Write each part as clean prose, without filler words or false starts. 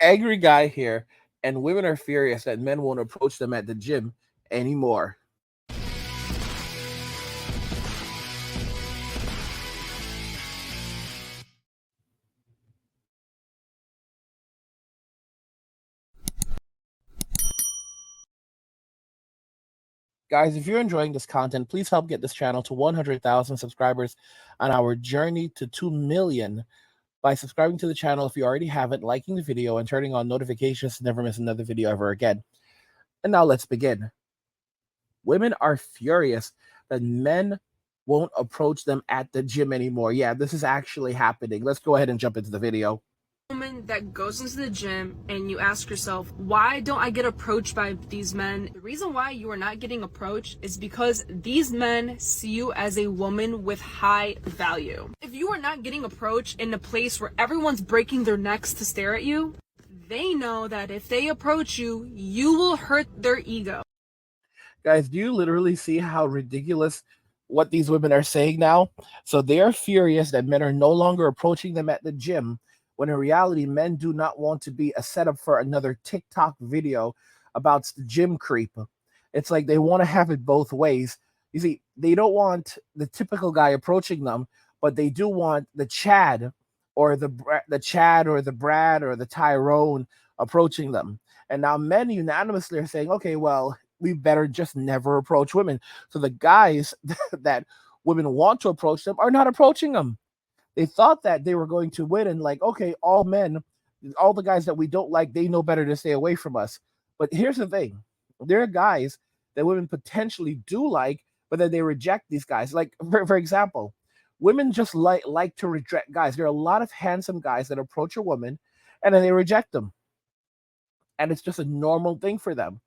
angry guy here, and women are furious that men won't approach them at the gym anymore. Guys, if you're enjoying this content, please help get this channel to 100,000 subscribers on our journey to 2 million by subscribing to the channel if you already haven't, liking the video, and turning on notifications to never miss another video ever again. And now let's begin. Women are furious that men won't approach them at the gym anymore. Yeah, this is actually happening. Let's go ahead and jump into the video. Woman that goes into the gym and you ask yourself, why don't I get approached by these men? The reason why you are not getting approached is because these men see you as a woman with high value. If you are not getting approached in a place where everyone's breaking their necks to stare at you, they know that if they approach you, you will hurt their ego. Guys, do you literally see how ridiculous what these women are saying now? So they are furious that men are no longer approaching them at the gym, when in reality, men do not want to be a setup for another TikTok video about the gym creep. It's like they want to have it both ways. You see, they don't want the typical guy approaching them, but they do want the Chad or the Chad or the Brad or the Tyrone approaching them. And now men unanimously are saying, okay, well, we better just never approach women. So the guys that women want to approach them are not approaching them. They thought that they were going to win and like, okay, all men, all the guys that we don't like, they know better to stay away from us. But here's the thing. There are guys that women potentially do like, but then they reject these guys. Like, for example, women just like to reject guys. There are a lot of handsome guys that approach a woman and then they reject them. And it's just a normal thing for them.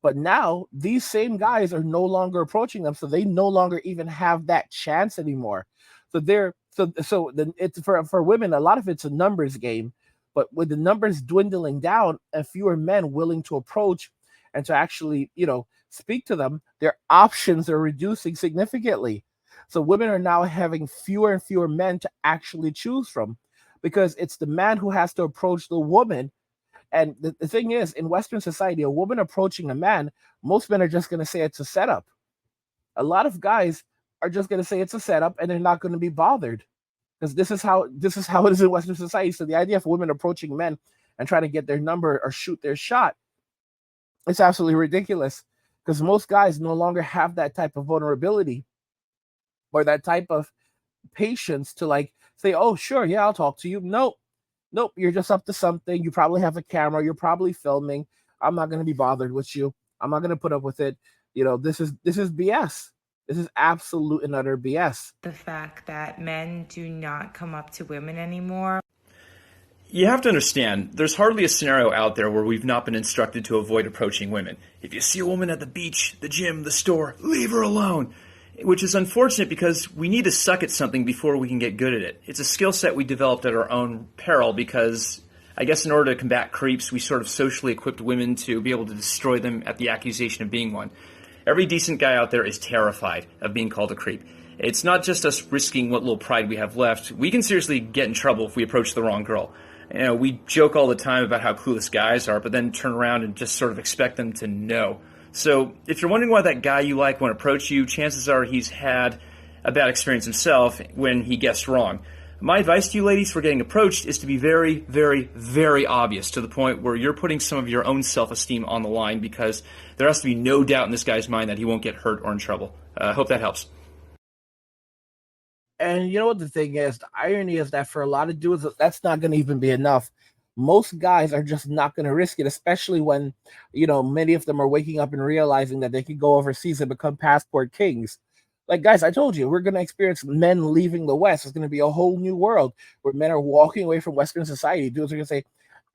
But now these same guys are no longer approaching them, so they no longer even have that chance anymore. So it's for women, a lot of it's a numbers game, but with the numbers dwindling down and fewer men willing to approach and to actually, speak to them, their options are reducing significantly. So women are now having fewer and fewer men to actually choose from because it's the man who has to approach the woman. And the thing is, in Western society, a woman approaching a man, most men are just going to say it's a setup. A lot of guys are just going to say it's a setup and they're not going to be bothered because this is how it is in Western society. So the idea of women approaching men and trying to get their number or shoot their shot, it's absolutely ridiculous because most guys no longer have that type of vulnerability or that type of patience to like say, oh, sure, yeah, I'll talk to you. Nope, you're just up to something. You probably have a camera. You're probably filming. I'm not going to be bothered with you. I'm not going to put up with it. This is BS. This is absolute and utter BS. The fact that men do not come up to women anymore. You have to understand, there's hardly a scenario out there where we've not been instructed to avoid approaching women. If you see a woman at the beach, the gym, the store, leave her alone. Which is unfortunate because we need to suck at something before we can get good at it. It's a skill set we developed at our own peril because I guess in order to combat creeps, we sort of socially equipped women to be able to destroy them at the accusation of being one. Every decent guy out there is terrified of being called a creep. It's not just us risking what little pride we have left. We can seriously get in trouble if we approach the wrong girl. We joke all the time about how clueless guys are, but then turn around and just sort of expect them to know. So if you're wondering why that guy you like won't approach you, chances are he's had a bad experience himself when he guessed wrong. My advice to you ladies for getting approached is to be very, very, very obvious to the point where you're putting some of your own self-esteem on the line because there has to be no doubt in this guy's mind that he won't get hurt or in trouble. I hope that helps. And you know what the thing is? The irony is that for a lot of dudes, that's not going to even be enough. Most guys are just not going to risk it, especially when, many of them are waking up and realizing that they can go overseas and become passport kings. Like, guys, I told you, we're going to experience men leaving the West. It's going to be a whole new world where men are walking away from Western society. Dudes are going to say,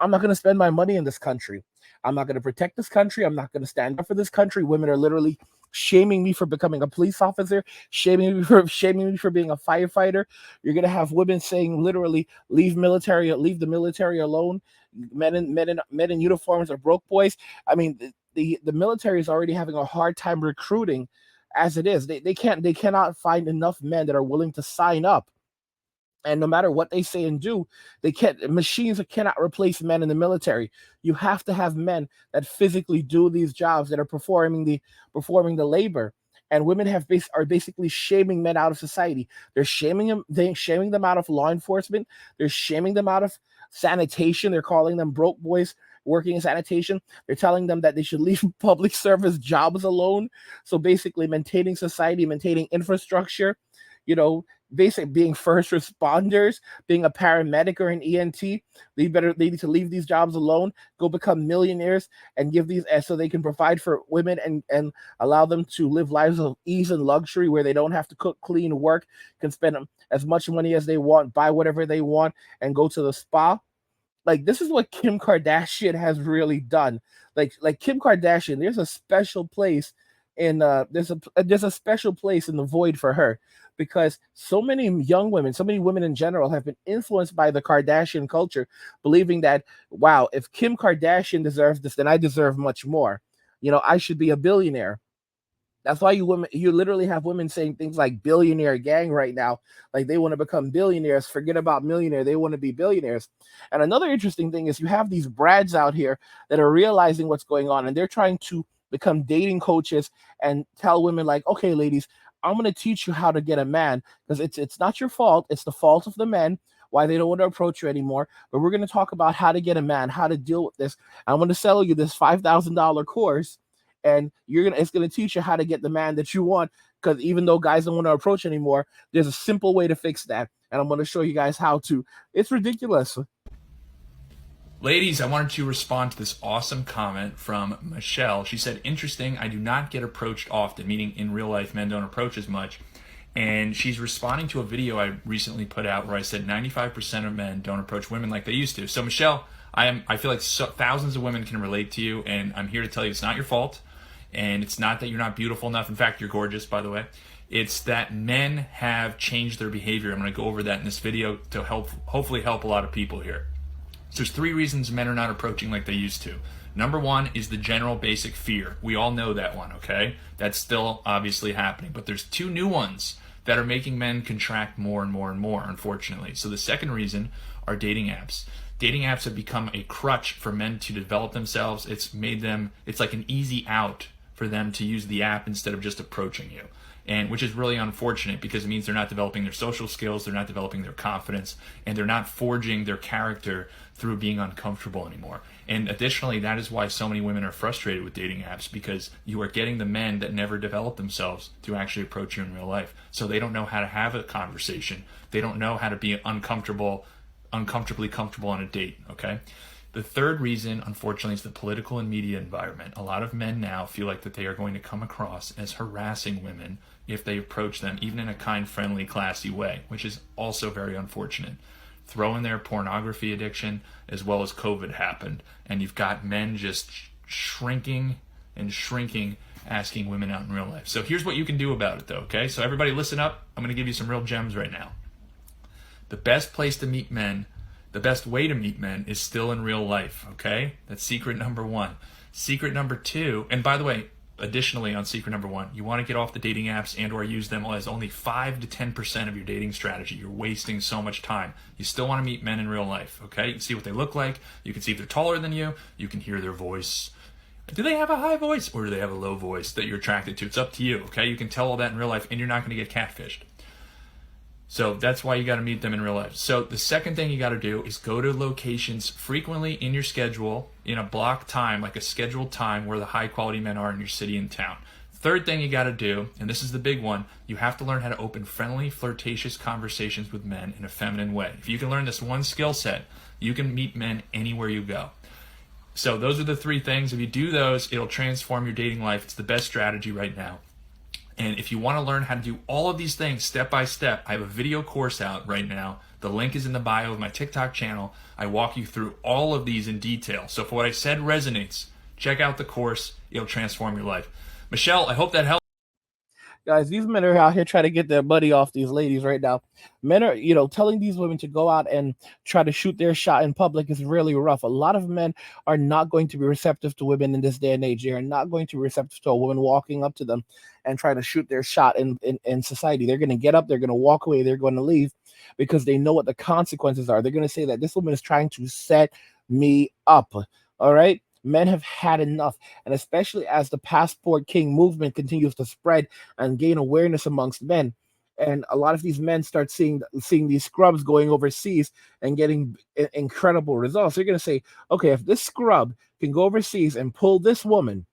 I'm not going to spend my money in this country. I'm not going to protect this country. I'm not going to stand up for this country. Women are literally shaming me for becoming a police officer, shaming me for being a firefighter. You're going to have women saying literally, leave the military alone. Men in uniforms are broke boys. I mean, the military is already having a hard time recruiting as it is. They cannot find enough men that are willing to sign up And no matter what they say and do, machines cannot replace men in the military. You have to have men that physically do these jobs, that are performing the labor. And women are basically shaming men out of society. They're shaming them out of law enforcement. They're shaming them out of sanitation. They're calling them broke boys working in sanitation. They're telling them that they should leave public service jobs alone. So basically maintaining society, maintaining infrastructure, being first responders, being a paramedic or an ENT, they need to leave these jobs alone, go become millionaires, and give these so they can provide for women and allow them to live lives of ease and luxury where they don't have to cook, clean, work, can spend as much money as they want, buy whatever they want, and go to the spa. Like, this is what Kim Kardashian has really done. Like Kim Kardashian, there's a special place in there's a special place in the void for her, because so many young women, so many women in general, have been influenced by the Kardashian culture, believing that, wow, if Kim Kardashian deserves this, then I deserve much more. I should be a billionaire. That's why you literally have women saying things like billionaire gang right now. Like, they want to become billionaires. Forget about millionaire. They want to be billionaires. And another interesting thing is you have these brads out here that are realizing what's going on, and they're trying to become dating coaches and tell women like, okay, ladies, I'm going to teach you how to get a man, because it's not your fault. It's the fault of the men why they don't want to approach you anymore. But we're going to talk about how to get a man, how to deal with this. I'm going to sell you this $5,000 course, and it's going to teach you how to get the man that you want. Because even though guys don't want to approach anymore, there's a simple way to fix that, and I'm going to show you guys how to. It's ridiculous. Ladies, I wanted to respond to this awesome comment from Michelle. She said, interesting, I do not get approached often, meaning in real life men don't approach as much. And she's responding to a video I recently put out where I said 95% of men don't approach women like they used to. So Michelle, I feel like thousands of women can relate to you, and I'm here to tell you it's not your fault. And it's not that you're not beautiful enough. In fact, you're gorgeous, by the way. It's that men have changed their behavior. I'm going to go over that in this video to hopefully help a lot of people here. So there's 3 reasons men are not approaching like they used to. Number 1 is the general basic fear. We all know that one, okay? That's still obviously happening. But there's 2 new ones that are making men contract more and more and more, unfortunately. So the second reason are dating apps. Dating apps have become a crutch for men to develop themselves. It's like an easy out for them to use the app instead of just approaching you. And which is really unfortunate, because it means they're not developing their social skills, they're not developing their confidence, and they're not forging their character through being uncomfortable anymore. And additionally, that is why so many women are frustrated with dating apps, because you are getting the men that never develop themselves to actually approach you in real life. So they don't know how to have a conversation. They don't know how to be uncomfortably comfortable on a date, okay? The third reason, unfortunately, is the political and media environment. A lot of men now feel like that they are going to come across as harassing women if they approach them, even in a kind, friendly, classy way, which is also very unfortunate. Throw in their pornography addiction, as well as COVID happened, and you've got men just shrinking and shrinking, asking women out in real life. So here's what you can do about it, though, okay? So everybody listen up. I'm going to give you some real gems right now. The best place to meet men, the best way to meet men, is still in real life, okay? That's secret number 1. Secret number 2, and by the way, additionally on secret number 1, you want to get off the dating apps and or use them as only 5 to 10% of your dating strategy. You're wasting so much time. You still want to meet men in real life, okay? You can see what they look like. You can see if they're taller than you. You can hear their voice. Do they have a high voice or do they have a low voice that you're attracted to? It's up to you, okay? You can tell all that in real life, and you're not going to get catfished. So that's why you got to meet them in real life. So the second thing you got to do is go to locations frequently in your schedule, in a block time, like a scheduled time where the high quality men are in your city and town. Third thing you got to do, and this is the big one, you have to learn how to open friendly, flirtatious conversations with men in a feminine way. If you can learn this one skill set, you can meet men anywhere you go. So those are the 3 things. If you do those, it'll transform your dating life. It's the best strategy right now. And if you want to learn how to do all of these things step by step, I have a video course out right now. The link is in the bio of my TikTok channel. I walk you through all of these in detail. So if what I said resonates, check out the course. It'll transform your life. Michelle, I hope that helped. Guys, these men are out here trying to get their money off these ladies right now. Men are, telling these women to go out and try to shoot their shot in public is really rough. A lot of men are not going to be receptive to women in this day and age. They are not going to be receptive to a woman walking up to them and trying to shoot their shot in society. They're going to get up, they're going to walk away, they're going to leave because they know what the consequences are. They're going to say that this woman is trying to set me up. All right. Men have had enough, and especially as the passport king movement continues to spread and gain awareness amongst men, and a lot of these men start seeing these scrubs going overseas and getting incredible results. They're going to say, okay, if this scrub can go overseas and pull this woman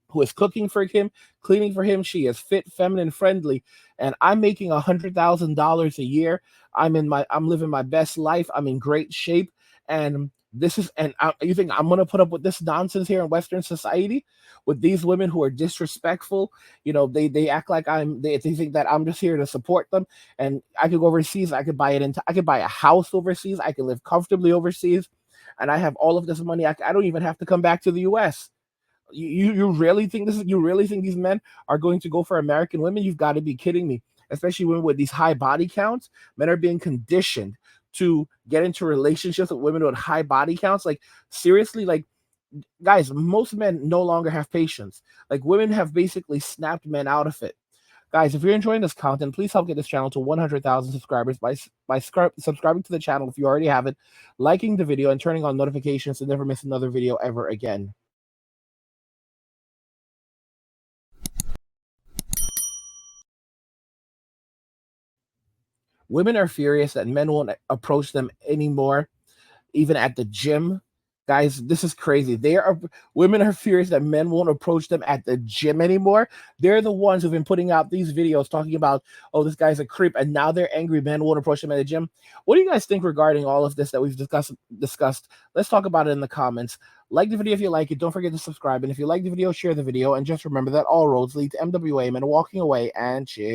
who is cooking for him, cleaning for him, she is fit, feminine, friendly, and I'm making $100,000 a year. I'm living my best life. I'm in great shape, and you think I'm gonna put up with this nonsense here in Western society with these women who are disrespectful? They act like they think that I'm just here to support them, and I could go overseas. I could buy a house overseas. I could live comfortably overseas, and I have all of this money. I don't even have to come back to the U.S. You really think you really think these men are going to go for American women? You've got to be kidding me. Especially women with these high body counts. Men are being conditioned to get into relationships with women with high body counts. Like, seriously, like, guys, most men no longer have patience. Like, women have basically snapped men out of it. Guys, if you're enjoying this content, please help get this channel to 100,000 subscribers by subscribing to the channel if you already have it, liking the video, and turning on notifications to never miss another video ever again. Women are furious that men won't approach them anymore, even at the gym. Guys, this is crazy. Women are furious that men won't approach them at the gym anymore. They're the ones who've been putting out these videos talking about, oh, this guy's a creep, and now they're angry men won't approach them at the gym. What do you guys think regarding all of this that we've discussed? Let's talk about it in the comments. Like the video if you like it. Don't forget to subscribe. And if you like the video, share the video. And just remember that all roads lead to MWA, men walking away, and cheers.